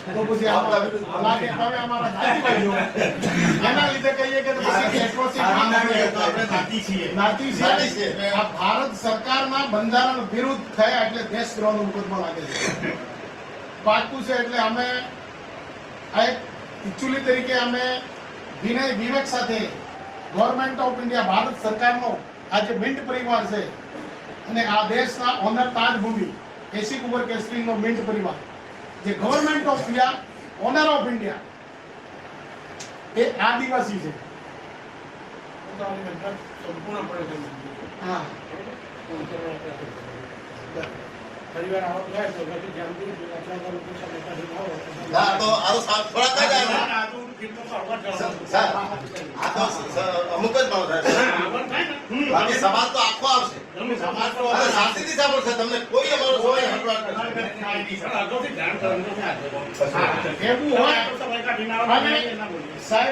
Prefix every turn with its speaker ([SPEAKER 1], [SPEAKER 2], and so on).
[SPEAKER 1] તો પછી લાગે હવે અમારા નાતીભાઈઓ એના લીધે કહીએ કે પછી નાતી છીએ. આ ભારત સરકારના બંધારણ વિરુદ્ધ થયા એટલે દેશદ્રોહનો મુકદ્દમો લાગે છે. પાકું છે એટલે અમે આ એક એકચ્યુઅલી તરીકે અમે વિનય વિવેક સાથે ગવર્મેન્ટ ઓફ ઇન્ડિયા ભારત સરકારનો આ જે મિન્ટ પરિવાર છે અને આ દેશના ઓનર તાજભૂમિ એસી કુંવર કેસરીનો મિન્ટ પરિવાર જે government of India owner of India એ આદિવાસી છે. હા પરિવાર આવો જાય તો પછી જામતી આટલા લોકો સાથે
[SPEAKER 2] ના તો આરો સાથ થોડા કઈ જાય આ તો અમુક જ ભાવ થાય બાકી સમાજ તો આખો આવશે. સમાજ તો શાસ્ત્રી દિશા પર છે. તમને કોઈ અમારો કોઈ હટવાટ
[SPEAKER 1] એવું હોય સાહેબ